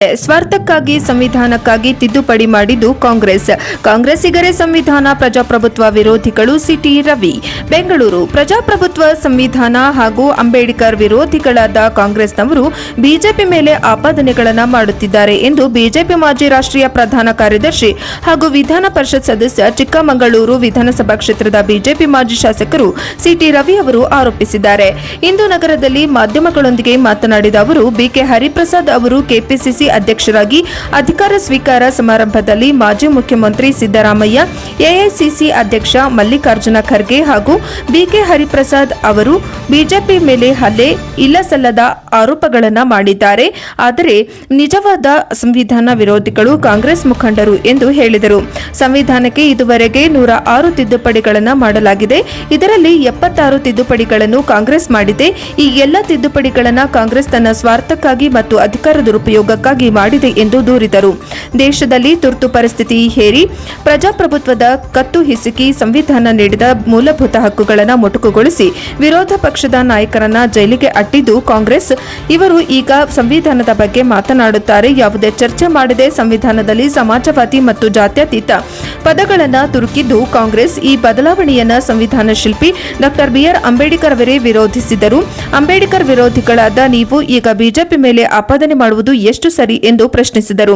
ಸ್ವಾರ್ಥಕ್ಕಾಗಿ ಸಂವಿಧಾನಕ್ಕಾಗಿ ತಿದ್ದುಪಡಿ ಮಾಡಿದ್ದು ಕಾಂಗ್ರೆಸ್ಸಿಗರೇ ಸಂವಿಧಾನ ಪ್ರಜಾಪ್ರಭುತ್ವ ವಿರೋಧಿಗಳು ಸಿಟಿ ರವಿ ಬೆಂಗಳೂರು ಪ್ರಜಾಪ್ರಭುತ್ವ ಸಂವಿಧಾನ ಹಾಗೂ ಅಂಬೇಡ್ಕರ್ ವಿರೋಧಿಗಳಾದ ಕಾಂಗ್ರೆಸ್ನವರು ಬಿಜೆಪಿ ಮೇಲೆ ಆಪಾದನೆಗಳನ್ನು ಮಾಡುತ್ತಿದ್ದಾರೆ ಎಂದು ಬಿಜೆಪಿ ಮಾಜಿ ರಾಷ್ಟ್ರೀಯ ಪ್ರಧಾನ ಕಾರ್ಯದರ್ಶಿ ಹಾಗೂ ವಿಧಾನ ಪರಿಷತ್ ಸದಸ್ಯ ಚಿಕ್ಕಮಗಳೂರು ವಿಧಾನಸಭಾ ಕ್ಷೇತ್ರದ ಬಿಜೆಪಿ ಮಾಜಿ ಶಾಸಕರು ಸಿಟಿ ರವಿ ಅವರು ಆರೋಪಿಸಿದ್ದಾರೆ. ಇಂದು ನಗರದಲ್ಲಿ ಮಾಧ್ಯಮಗಳೊಂದಿಗೆ ಮಾತನಾಡಿದ ಅವರು ಬಿಕೆ ಹರಿಪ್ರಸಾದ್ ಅವರು ಕೆಪಿಸಿಸಿ ಅಧ್ಯಕ್ಷರಾಗಿ ಅಧಿಕಾರ ಸ್ವೀಕಾರ ಸಮಾರಂಭದಲ್ಲಿ ಮಾಜಿ ಮುಖ್ಯಮಂತ್ರಿ ಸಿದ್ದರಾಮಯ್ಯ, ಎಐಸಿಸಿ ಅಧ್ಯಕ್ಷ ಮಲ್ಲಿಕಾರ್ಜುನ ಖರ್ಗೆ ಹಾಗೂ ಬಿಕೆ ಹರಿಪ್ರಸಾದ್ ಅವರು ಬಿಜೆಪಿ ಮೇಲೆ ಹಲ್ಲೆ ಇಲ್ಲಸಲ್ಲದ ಆರೋಪಗಳನ್ನು ಮಾಡಿದ್ದಾರೆ. ಆದರೆ ನಿಜವಾದ ಸಂವಿಧಾನ ವಿರೋಧಿಗಳು ಕಾಂಗ್ರೆಸ್ ಮುಖಂಡರು ಎಂದು ಹೇಳಿದರು. ಸಂವಿಧಾನಕ್ಕೆ ಇದುವರೆಗೆ 106 ತಿದ್ದುಪಡಿಗಳನ್ನು ಮಾಡಲಾಗಿದೆ. ಇದರಲ್ಲಿ 76 ತಿದ್ದುಪಡಿಗಳನ್ನು ಕಾಂಗ್ರೆಸ್ ಮಾಡಿದೆ. ಈ ಎಲ್ಲ ತಿದ್ದುಪಡಿಗಳನ್ನು ಕಾಂಗ್ರೆಸ್ ತನ್ನ ಸ್ವಾರ್ಥಕ್ಕಾಗಿ ಮತ್ತು ಅಧಿಕಾರ ದುರುಪಯೋಗಕ್ಕಾಗಿ ಮಾಡಿದೆ ಎಂದು ದೂರಿದರು. ದೇಶದಲ್ಲಿ ತುರ್ತು ಪರಿಸ್ಥಿತಿ ಹೇರಿ ಪ್ರಜಾಪ್ರಭುತ್ವದ ಕತ್ತು ಹಿಸುಕಿ ಸಂವಿಧಾನ ನೀಡಿದ ಮೂಲಭೂತ ಹಕ್ಕುಗಳನ್ನು ಮೊಟಕುಗೊಳಿಸಿ ವಿರೋಧ ಪಕ್ಷದ ನಾಯಕರನ್ನ ಜೈಲಿಗೆ ಅಟ್ಟಿದ್ದು ಕಾಂಗ್ರೆಸ್. ಇವರು ಈಗ ಸಂವಿಧಾನದ ಬಗ್ಗೆ ಮಾತನಾಡುತ್ತಾರೆ. ಯಾವುದೇ ಚರ್ಚೆ ಮಾಡದೆ ಸಂವಿಧಾನದಲ್ಲಿ ಸಮಾಜವಾದಿ ಮತ್ತು ಜಾತ್ಯತೀತ ಪದಗಳನ್ನು ತುರುಕಿದ್ದು ಕಾಂಗ್ರೆಸ್. ಈ ಬದಲಾವಣೆಯನ್ನ ಸಂವಿಧಾನ ಶಿಲ್ಪಿ ಡಾಕ್ಟರ್ ಬಿಆರ್ ಅಂಬೇಡ್ಕರ್ ಅವರೇ ವಿರೋಧಿಸಿದರು. ಅಂಬೇಡ್ಕರ್ ವಿರೋಧಿಗಳಾದ ನೀವು ಈಗ ಬಿಜೆಪಿ ಮೇಲೆ ಆಪಾದನೆ ಮಾಡುವುದು ಎಷ್ಟು ಸರಿ ಎಂದು ಪ್ರಶ್ನಿಸಿದರು.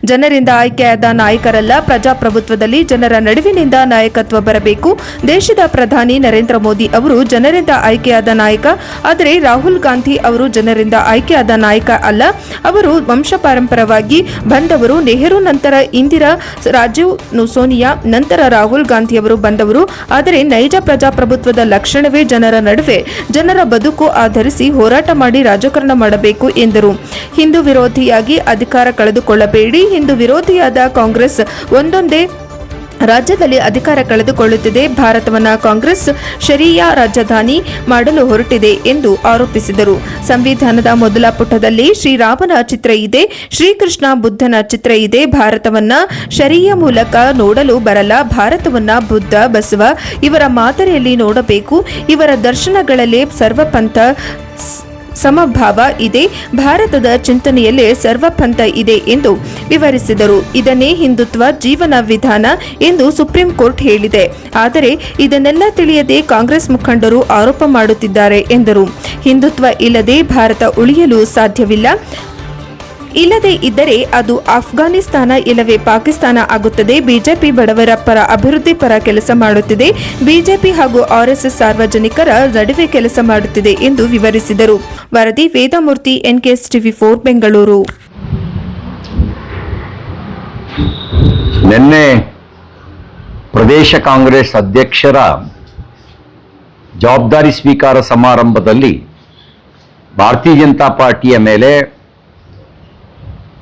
ಜನರಿಂದ ಆಯ್ಕೆಯಾದ ನಾಯಕರಲ್ಲ, ಪ್ರಜಾಪ್ರಭುತ್ವದಲ್ಲಿ ಜನರ ನಡುವಿನಿಂದ ನಾಯಕತ್ವ ಬರಬೇಕು. ದೇಶದ ಪ್ರಧಾನಿ ನರೇಂದ್ರ ಮೋದಿ ಅವರು ಜನರಿಂದ ಆಯ್ಕೆಯಾದ ನಾಯಕ. ಆದರೆ ರಾಹುಲ್ ಗಾಂಧಿ ಅವರು ಜನರಿಂದ ಆಯ್ಕೆಯಾದ ನಾಯಕ ಅಲ್ಲ. ಅವರು ವಂಶಪಾರಂಪರವಾಗಿ ಬಂದವರು. ನೆಹರು ನಂತರ ಇಂದಿರಾ, ರಾಜೀವ್, ಸೋನಿಯಾ ನಂತರ ರಾಹುಲ್ ಗಾಂಧಿ ಅವರು ಬಂದವರು. ಆದರೆ ನೈಜ ಪ್ರಜಾಪ್ರಭುತ್ವದ ಲಕ್ಷಣವೇ ಜನರ ನಡುವೆ ಜನರ ಬದುಕು ಆಧರಿಸಿ ಹೋರಾಟ ಮಾಡಿ ರಾಜಕಾರಣ ಮಾಡಬೇಕು ಎಂದರು. ಹಿಂದೂ ವಿರೋಧಿಯಾಗಿ ಅಧಿಕಾರ ಕಳೆದುಕೊಳ್ಳಬೇಡಿ. ಹಿಂದೂ ವಿರೋಧಿಯಾದ ಕಾಂಗ್ರೆಸ್ ಒಂದೊಂದೇ ರಾಜ್ಯದಲ್ಲಿ ಅಧಿಕಾರ ಕಳೆದುಕೊಳ್ಳುತ್ತಿದೆ. ಭಾರತವನ್ನ ಕಾಂಗ್ರೆಸ್ ಶರಿಯಾ ರಾಜಧಾನಿ ಮಾಡಲು ಹೊರಟಿದೆ ಎಂದು ಆರೋಪಿಸಿದರು. ಸಂವಿಧಾನದ ಮೊದಲ ಪುಟದಲ್ಲಿ ಶ್ರೀರಾಮನ ಚಿತ್ರ ಇದೆ, ಶ್ರೀಕೃಷ್ಣ ಬುದ್ಧನ ಚಿತ್ರ ಇದೆ. ಭಾರತವನ್ನ ಶರಿಯಾ ಮೂಲಕ ನೋಡಲು ಬರಲ್ಲ. ಭಾರತವನ್ನ ಬುದ್ಧ, ಬಸವ ಇವರ ಮಾದರಿಯಲ್ಲಿ ನೋಡಬೇಕು. ಇವರ ದರ್ಶನಗಳಲ್ಲೇ ಸರ್ವಪಂಥ ಸಮಭಾವ ಇದೆ. ಭಾರತದ ಚಿಂತನೆಯಲ್ಲೇ ಸರ್ವಪಂಥ ಇದೆ ಎಂದು ವಿವರಿಸಿದರು. ಇದನ್ನೇ ಹಿಂದುತ್ವ ಜೀವನ ವಿಧಾನ ಎಂದು ಸುಪ್ರೀಂ ಕೋರ್ಟ್ ಹೇಳಿದೆ. ಆದರೆ ಇದನ್ನೆಲ್ಲ ತಿಳಿಯದೆ ಕಾಂಗ್ರೆಸ್ ಮುಖಂಡರು ಆರೋಪ ಮಾಡುತ್ತಿದ್ದಾರೆ ಎಂದರು. ಹಿಂದುತ್ವ ಇಲ್ಲದೆ ಭಾರತ ಉಳಿಯಲು ಸಾಧ್ಯವಿಲ್ಲ. ಇಲ್ಲದೆ ಇದ್ದರೆ ಅದು ಅಫ್ಘಾನಿಸ್ತಾನ ಇಲ್ಲವೇ ಪಾಕಿಸ್ತಾನ ಆಗುತ್ತದೆ. ಬಿಜೆಪಿ ಬಡವರ ಪರ, ಅಭಿವೃದ್ಧಿ ಪರ ಕೆಲಸ ಮಾಡುತ್ತಿದೆ. ಬಿಜೆಪಿ ಹಾಗೂ ಆರ್ಎಸ್ಎಸ್ ಸಾರ್ವಜನಿಕರ ನಡುವೆ ಕೆಲಸ ಮಾಡುತ್ತಿದೆ ಎಂದು ವಿವರಿಸಿದರು. ವರದಿ ವೇದಮೂರ್ತಿ, ಎನ್ಕೆಎಸ್ ಟಿವಿ4 ಬೆಂಗಳೂರು. ನಿನ್ನೆ ಪ್ರದೇಶ ಕಾಂಗ್ರೆಸ್ ಅಧ್ಯಕ್ಷರ ಜವಾಬ್ದಾರಿ ಸ್ವೀಕಾರ ಸಮಾರಂಭದಲ್ಲಿ ಭಾರತೀಯ ಜನತಾ ಪಾರ್ಟಿಯ ಮೇಲೆ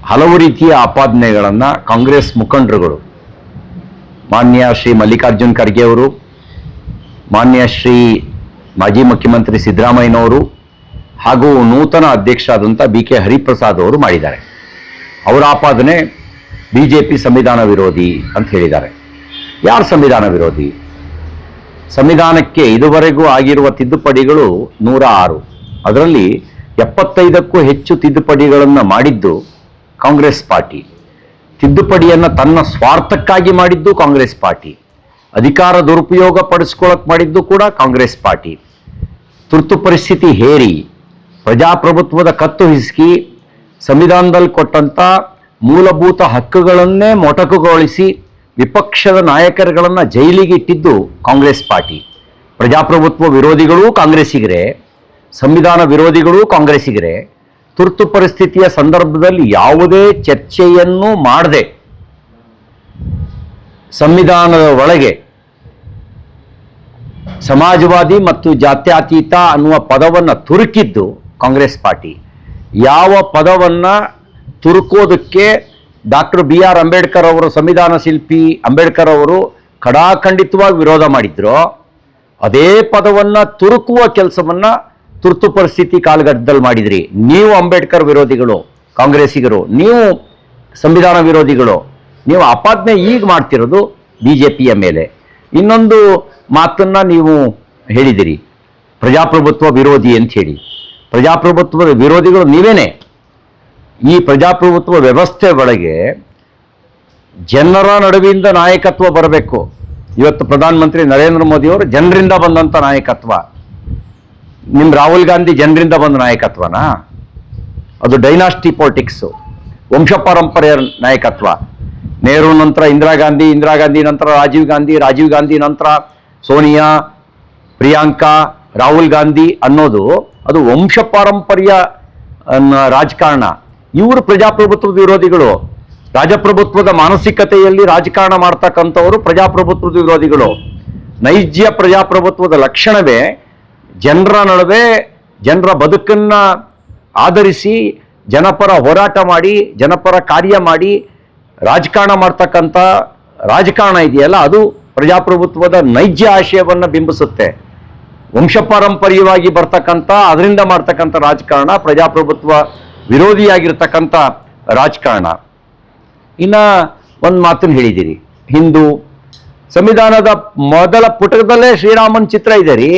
ಹಲವು ರೀತಿಯ ಆಪಾದನೆಗಳನ್ನು ಕಾಂಗ್ರೆಸ್ ಮುಖಂಡರುಗಳು, ಮಾನ್ಯ ಶ್ರೀ ಮಲ್ಲಿಕಾರ್ಜುನ್ ಖರ್ಗೆ ಅವರು, ಮಾನ್ಯ ಶ್ರೀ ಮಾಜಿ ಮುಖ್ಯಮಂತ್ರಿ ಸಿದ್ದರಾಮಯ್ಯನವರು ಹಾಗೂ ನೂತನ ಅಧ್ಯಕ್ಷರಾದಂಥ ಬಿಕೆ ಹರಿಪ್ರಸಾದ್ ಅವರು ಮಾಡಿದ್ದಾರೆ. ಅವರ ಆಪಾದನೆ ಬಿಜೆಪಿ ಸಂವಿಧಾನ ವಿರೋಧಿ ಅಂತ ಹೇಳಿದ್ದಾರೆ. ಯಾರು ಸಂವಿಧಾನ ವಿರೋಧಿ? ಸಂವಿಧಾನಕ್ಕೆ ಇದುವರೆಗೂ ಆಗಿರುವ ತಿದ್ದುಪಡಿಗಳು 106. ಅದರಲ್ಲಿ 75ಕ್ಕೂ ಹೆಚ್ಚು ತಿದ್ದುಪಡಿಗಳನ್ನು ಮಾಡಿದ್ದು ಕಾಂಗ್ರೆಸ್ ಪಾರ್ಟಿ. ತಿದ್ದುಪಡಿಯನ್ನು ತನ್ನ ಸ್ವಾರ್ಥಕ್ಕಾಗಿ ಮಾಡಿದ್ದು ಕಾಂಗ್ರೆಸ್ ಪಾರ್ಟಿ. ಅಧಿಕಾರ ದುರುಪಯೋಗ ಪಡಿಸ್ಕೊಳ್ಳೋಕೆ ಮಾಡಿದ್ದು ಕೂಡ ಕಾಂಗ್ರೆಸ್ ಪಾರ್ಟಿ. ತುರ್ತು ಪರಿಸ್ಥಿತಿ ಹೇರಿ ಪ್ರಜಾಪ್ರಭುತ್ವದ ಕತ್ತು ಹಿಸುಕಿ ಸಂವಿಧಾನದಲ್ಲಿ ಕೊಟ್ಟಂಥ ಮೂಲಭೂತ ಹಕ್ಕುಗಳನ್ನೇ ಮೊಟಕುಗೊಳಿಸಿ ವಿಪಕ್ಷದ ನಾಯಕರುಗಳನ್ನು ಜೈಲಿಗೆ ಇಟ್ಟಿದ್ದು ಕಾಂಗ್ರೆಸ್ ಪಾರ್ಟಿ. ಪ್ರಜಾಪ್ರಭುತ್ವ ವಿರೋಧಿಗಳೂ ಕಾಂಗ್ರೆಸ್ಸಿಗರೇ, ಸಂವಿಧಾನ ವಿರೋಧಿಗಳೂ ಕಾಂಗ್ರೆಸ್ಸಿಗರೇ. ತುರ್ತು ಪರಿಸ್ಥಿತಿಯ ಸಂದರ್ಭದಲ್ಲಿ ಯಾವುದೇ ಚರ್ಚೆಯನ್ನು ಮಾಡದೆ ಸಂವಿಧಾನದ ಒಳಗೆ ಸಮಾಜವಾದಿ ಮತ್ತು ಜಾತ್ಯತೀತ ಅನ್ನುವ ಪದವನ್ನು ತುರುಕಿದ್ದು ಕಾಂಗ್ರೆಸ್ ಪಾರ್ಟಿ. ಯಾವ ಪದವನ್ನು ತುರುಕೋದಕ್ಕೆ ಡಾಕ್ಟರ್ ಬಿಆರ್ ಅಂಬೇಡ್ಕರ್ ಅವರು, ಸಂವಿಧಾನ ಶಿಲ್ಪಿ ಅಂಬೇಡ್ಕರ್ ಅವರು ಖಡಾಖಂಡಿತವಾಗಿ ವಿರೋಧ ಮಾಡಿದ್ರು, ಅದೇ ಪದವನ್ನು ತುರುಕುವ ಕೆಲಸವನ್ನು ತುರ್ತು ಪರಿಸ್ಥಿತಿ ಕಾಲಘಟ್ಟದಲ್ಲಿ ಮಾಡಿದ್ರಿ. ನೀವು ಅಂಬೇಡ್ಕರ್ ವಿರೋಧಿಗಳು, ಕಾಂಗ್ರೆಸ್ಸಿಗರು, ನೀವು ಸಂವಿಧಾನ ವಿರೋಧಿಗಳು. ನೀವು ಆಪಾದನೆ ಈಗ ಮಾಡ್ತಿರೋದು ಬಿಜೆಪಿಯ ಮೇಲೆ. ಇನ್ನೊಂದು ಮಾತನ್ನು ನೀವು ಹೇಳಿದಿರಿ, ಪ್ರಜಾಪ್ರಭುತ್ವ ವಿರೋಧಿ ಅಂತ ಹೇಳಿ. ಪ್ರಜಾಪ್ರಭುತ್ವದ ವಿರೋಧಿಗಳು ನೀವೇನೆ. ಈ ಪ್ರಜಾಪ್ರಭುತ್ವ ವ್ಯವಸ್ಥೆ ಒಳಗೆ ಜನರ ನಡುವಿಂದ ನಾಯಕತ್ವ ಬರಬೇಕು. ಇವತ್ತು ಪ್ರಧಾನಮಂತ್ರಿ ನರೇಂದ್ರ ಮೋದಿಯವರು ಜನರಿಂದ ಬಂದಂಥ ನಾಯಕತ್ವ. ನಿಮ್ಮ ರಾಹುಲ್ ಗಾಂಧಿ ಜನರಿಂದ ಬಂದ ನಾಯಕತ್ವನಾ? ಅದು ಡೈನಾಸ್ಟಿ ಪಾಲಿಟಿಕ್ಸು, ವಂಶ ಪಾರಂಪರ್ಯ ನಾಯಕತ್ವ. ನೆಹರು ನಂತರ ಇಂದಿರಾ ಗಾಂಧಿ, ಇಂದಿರಾ ಗಾಂಧಿ ನಂತರ ರಾಜೀವ್ ಗಾಂಧಿ, ರಾಜೀವ್ ಗಾಂಧಿ ನಂತರ ಸೋನಿಯಾ, ಪ್ರಿಯಾಂಕಾ, ರಾಹುಲ್ ಗಾಂಧಿ ಅನ್ನೋದು ಅದು ವಂಶ ಪಾರಂಪರ್ಯ ರಾಜಕಾರಣ. ಇವರು ಪ್ರಜಾಪ್ರಭುತ್ವದ ವಿರೋಧಿಗಳು. ರಾಜಪ್ರಭುತ್ವದ ಮಾನಸಿಕತೆಯಲ್ಲಿ ರಾಜಕಾರಣ ಮಾಡ್ತಕ್ಕಂಥವರು ಪ್ರಜಾಪ್ರಭುತ್ವದ ವಿರೋಧಿಗಳು. ನೈಜ ಪ್ರಜಾಪ್ರಭುತ್ವದ ಲಕ್ಷಣವೇ ಜನರ ನಡುವೆ ಜನರ ಬದುಕನ್ನು ಆಧರಿಸಿ ಜನಪರ ಹೋರಾಟ ಮಾಡಿ, ಜನಪರ ಕಾರ್ಯ ಮಾಡಿ ರಾಜಕಾರಣ ಮಾಡ್ತಕ್ಕಂಥ ರಾಜಕಾರಣ ಇದೆಯಲ್ಲ, ಅದು ಪ್ರಜಾಪ್ರಭುತ್ವದ ನೈಜ ಆಶಯವನ್ನು ಬಿಂಬಿಸುತ್ತೆ. ವಂಶಪಾರಂಪರ್ಯವಾಗಿ ಬರ್ತಕ್ಕಂಥ ಅದರಿಂದ ಮಾಡ್ತಕ್ಕಂಥ ರಾಜಕಾರಣ ಪ್ರಜಾಪ್ರಭುತ್ವ ವಿರೋಧಿಯಾಗಿರ್ತಕ್ಕಂಥ ರಾಜಕಾರಣ. ಇನ್ನು ಒಂದು ಮಾತನ್ನು ಹೇಳಿದ್ದೀರಿ, ಹಿಂದೂ ಸಂವಿಧಾನದ ಮೊದಲ ಪುಟದಲ್ಲೇ ಶ್ರೀರಾಮನ ಚಿತ್ರ ಇದೆ ರೀ,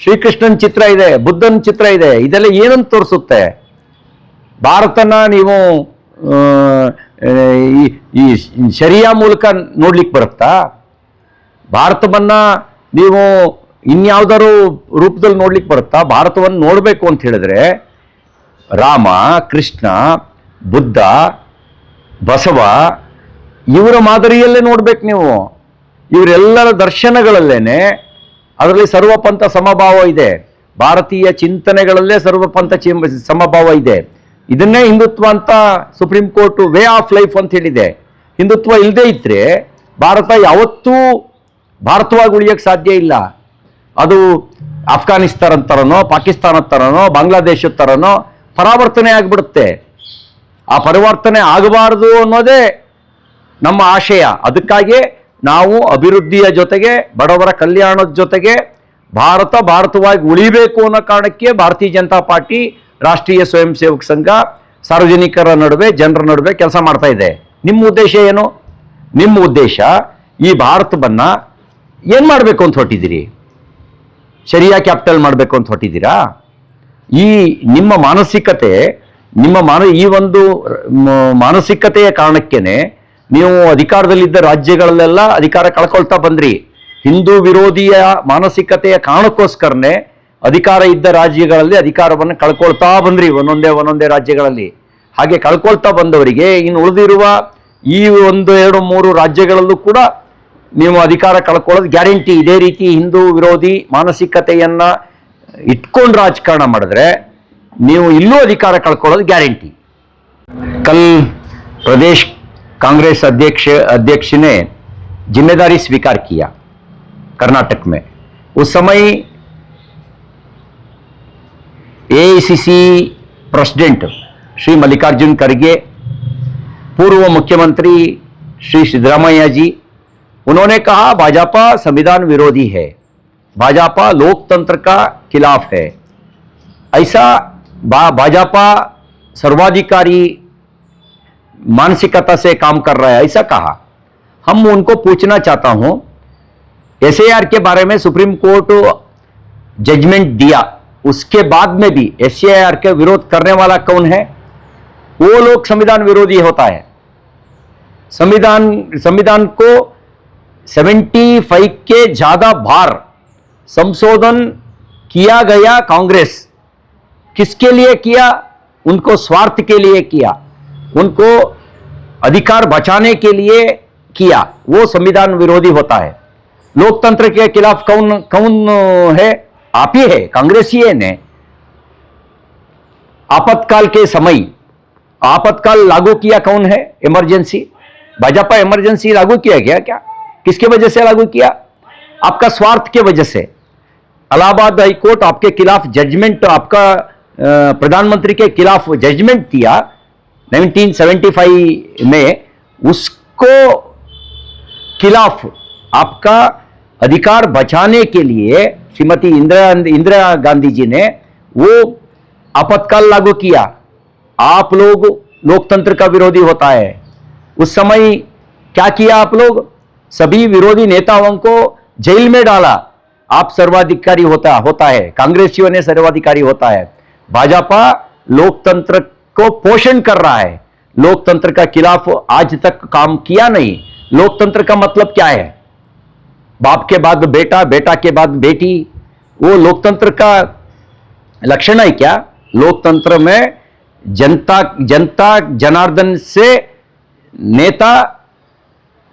ಶ್ರೀಕೃಷ್ಣನ ಚಿತ್ರ ಇದೆ, ಬುದ್ಧನ ಚಿತ್ರ ಇದೆ. ಇದೆಲ್ಲ ಏನಂತ ತೋರಿಸುತ್ತೆ? ಭಾರತನ ನೀವು ಈ ಶರಿಯಾ ಮೂಲಕ ನೋಡ್ಲಿಕ್ಕೆ ಬರುತ್ತಾ? ಭಾರತವನ್ನ ನೀವು ಇನ್ಯಾವುದಾದ್ರು ರೂಪದಲ್ಲಿ ನೋಡ್ಲಿಕ್ಕೆ ಬರುತ್ತಾ? ಭಾರತವನ್ನು ನೋಡಬೇಕು ಅಂತ ಹೇಳಿದ್ರೆ ರಾಮ, ಕೃಷ್ಣ, ಬುದ್ಧ, ಬಸವ ಇವರ ಮಾದರಿಯಲ್ಲೇ ನೋಡ್ಬೇಕು ನೀವು. ಇವರೆಲ್ಲರ ದರ್ಶನಗಳಲ್ಲೇನೆ ಅದರಲ್ಲಿ ಸರ್ವಪಂಥ ಸಮಭಾವ ಇದೆ. ಭಾರತೀಯ ಚಿಂತನೆಗಳಲ್ಲೇ ಸರ್ವಪಂಥ ಸಮಭಾವ ಇದೆ. ಇದನ್ನೇ ಹಿಂದುತ್ವ ಅಂತ supreme court way of life ಅಂತ ಹೇಳಿದೆ. ಹಿಂದುತ್ವ ಇಲ್ಲದೆ ಇದ್ರೆ ಭಾರತ ಯಾವತ್ತೂ ಭಾರತವಾಗಿ ಉಳಿಯೋಕ್ಕೆ ಸಾಧ್ಯ ಇಲ್ಲ. ಅದು ಅಫ್ಘಾನಿಸ್ತಾನ ಥರನೋ, ಪಾಕಿಸ್ತಾನದ ಥರನೋ, ಬಾಂಗ್ಲಾದೇಶದ ಥರನೋ ಪರಾವರ್ತನೆ ಆಗಿಬಿಡುತ್ತೆ. ಆ ಪರಿವರ್ತನೆ ಆಗಬಾರ್ದು ಅನ್ನೋದೇ ನಮ್ಮ ಆಶಯ. ಅದಕ್ಕಾಗಿ ನಾವು ಅಭಿವೃದ್ಧಿಯ ಜೊತೆಗೆ ಬಡವರ ಕಲ್ಯಾಣದ ಜೊತೆಗೆ ಭಾರತವಾಗಿ ಉಳಿಬೇಕು ಅನ್ನೋ ಕಾರಣಕ್ಕೆ ಭಾರತೀಯ ಜನತಾ ಪಾರ್ಟಿ, ರಾಷ್ಟ್ರೀಯ ಸ್ವಯಂ ಸೇವಕ ಸಂಘ ಸಾರ್ವಜನಿಕರ ನಡುವೆ, ಜನರ ನಡುವೆ ಕೆಲಸ ಮಾಡ್ತಾ ಇದೆ. ನಿಮ್ಮ ಉದ್ದೇಶ ಏನು? ನಿಮ್ಮ ಉದ್ದೇಶ ಈ ಭಾರತವನ್ನು ಏನು ಮಾಡಬೇಕು ಅಂತ ಹೊರಟಿದ್ದೀರಿ? ಶರಿಯಾ ಕ್ಯಾಪಿಟಲ್ ಮಾಡಬೇಕು ಅಂತ ಹೊರಟಿದ್ದೀರಾ? ಈ ನಿಮ್ಮ ಮಾನಸಿಕತೆ, ಈ ಒಂದು ಮಾನಸಿಕತೆಯ ಕಾರಣಕ್ಕೇನೆ ನೀವು ಅಧಿಕಾರದಲ್ಲಿದ್ದ ರಾಜ್ಯಗಳಲ್ಲೆಲ್ಲ ಅಧಿಕಾರ ಕಳ್ಕೊಳ್ತಾ ಬಂದ್ರಿ. ಹಿಂದೂ ವಿರೋಧಿಯ ಮಾನಸಿಕತೆಯ ಕಾರಣಕ್ಕೋಸ್ಕರನೇ ಅಧಿಕಾರ ಇದ್ದ ರಾಜ್ಯಗಳಲ್ಲಿ ಅಧಿಕಾರವನ್ನು ಕಳ್ಕೊಳ್ತಾ ಬಂದ್ರಿ, ಒಂದೊಂದೇ ರಾಜ್ಯಗಳಲ್ಲಿ. ಹಾಗೆ ಕಳ್ಕೊಳ್ತಾ ಬಂದವರಿಗೆ ಇನ್ನು ಉಳಿದಿರುವ ಈ 1, 2, 3 ರಾಜ್ಯಗಳಲ್ಲೂ ಕೂಡ ನೀವು ಅಧಿಕಾರ ಕಳ್ಕೊಳ್ಳೋದು ಗ್ಯಾರಂಟಿ. ಇದೇ ರೀತಿ ಹಿಂದೂ ವಿರೋಧಿ ಮಾನಸಿಕತೆಯನ್ನ ಇಟ್ಕೊಂಡು ರಾಜಕಾರಣ ಮಾಡಿದ್ರೆ ನೀವು ಇಲ್ಲೂ ಅಧಿಕಾರ ಕಳ್ಕೊಳ್ಳೋದು ಗ್ಯಾರಂಟಿ. कल प्रदेश कांग्रेस अध्यक्ष ने जिम्मेदारी स्वीकार किया कर्नाटक में. उस समय एआईसीसी प्रेसिडेंट श्री मल्लिकार्जुन खड़गे, पूर्व मुख्यमंत्री श्री सिद्धरामैया जी, उन्होंने कहा भाजपा संविधान विरोधी है, भाजपा लोकतंत्र का खिलाफ है, ऐसा भाजपा सर्वाधिकारी मानसिकता से काम कर रहा है, ऐसा कहा. हम उनको पूछना चाहता हूं, एसएआर के बारे में सुप्रीम कोर्ट जजमेंट दिया, उसके बाद में भी एसएआर के विरोध करने वाला कौन है? वो लोग संविधान विरोधी होता है. संविधान को 75 के ज्यादा बार संशोधन किया गया. कांग्रेस किसके लिए किया? उनको स्वार्थ के लिए किया, उनको अधिकार बचाने के लिए किया. वो संविधान विरोधी होता है. लोकतंत्र के खिलाफ कौन है? आप ही है, कांग्रेस ही है ने. आपातकाल के समय आपातकाल लागू किया कौन है? इमरजेंसी. भाजपा इमरजेंसी लागू किया गया क्या? किसके वजह से लागू किया? आपका स्वार्थ के वजह से. इलाहाबाद हाई कोर्ट आपके खिलाफ जजमेंट, आपका प्रधानमंत्री के खिलाफ जजमेंट दिया 1975 में, उसको खिलाफ आपका अधिकार बचाने के लिए श्रीमती इंदिरा गांधी जी ने वो आपातकाल लागू किया. आप लोग लोकतंत्र का विरोधी होता है. उस समय क्या किया आप लोग? सभी विरोधी नेताओं को जेल में डाला. आप सर्वाधिकारी होता है, कांग्रेसियों ने सर्वाधिकारी होता है. भाजपा लोकतंत्र को पोषण कर रहा है। लोकतंत्र का खिलाफ आज तक काम किया नहीं। लोकतंत्र का मतलब क्या है? बाप के बाद बेटा, बेटा के बाद बेटी, वो लोकतंत्र का लक्षण है क्या? लोकतंत्र में जनता जनार्दन से नेता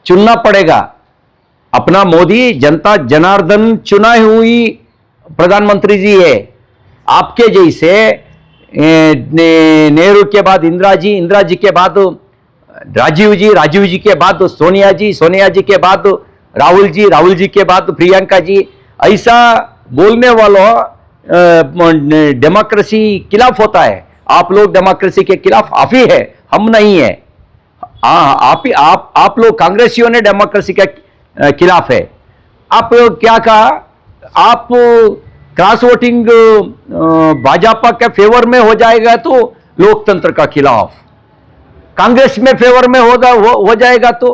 चुनना पड़ेगा। अपना मोदी जनता जनार्दन चुना हुई प्रधानमंत्री जी है। आपके जैसे नेहरू के बाद इंदिरा जी, इंदिरा जी के बाद राजीव जी, राजीव जी के बाद सोनिया जी, सोनिया जी के बाद राहुल जी, राहुल जी के बाद प्रियंका जी, ऐसा बोलने वालों डेमोक्रेसी खिलाफ होता है। आप लोग डेमोक्रेसी के खिलाफ आप ही है, हम नहीं है। आप लोग कांग्रेसियों ने डेमोक्रेसी के खिलाफ है। आप क्या कहा? आप क्रॉस वोटिंग भाजपा के फेवर में हो जाएगा तो लोकतंत्र का खिलाफ, कांग्रेस में फेवर में हो जाएगा तो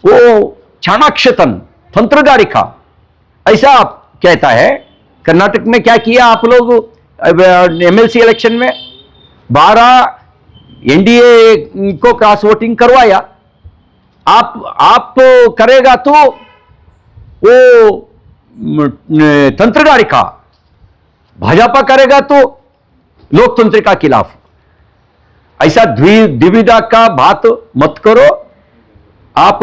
वो चाणक्यतन, तंत्रगारिका, ऐसा आप कहता है। कर्नाटक में क्या किया आप लोग? एमएलसी इलेक्शन में 12 एनडीए को क्रॉस वोटिंग करवाया। आप करेगा तो वो तंत्रगारिका, भाजपा करेगा तो लोकतंत्र का खिलाफ। ऐसा द्विविधा का बात मत करो। आप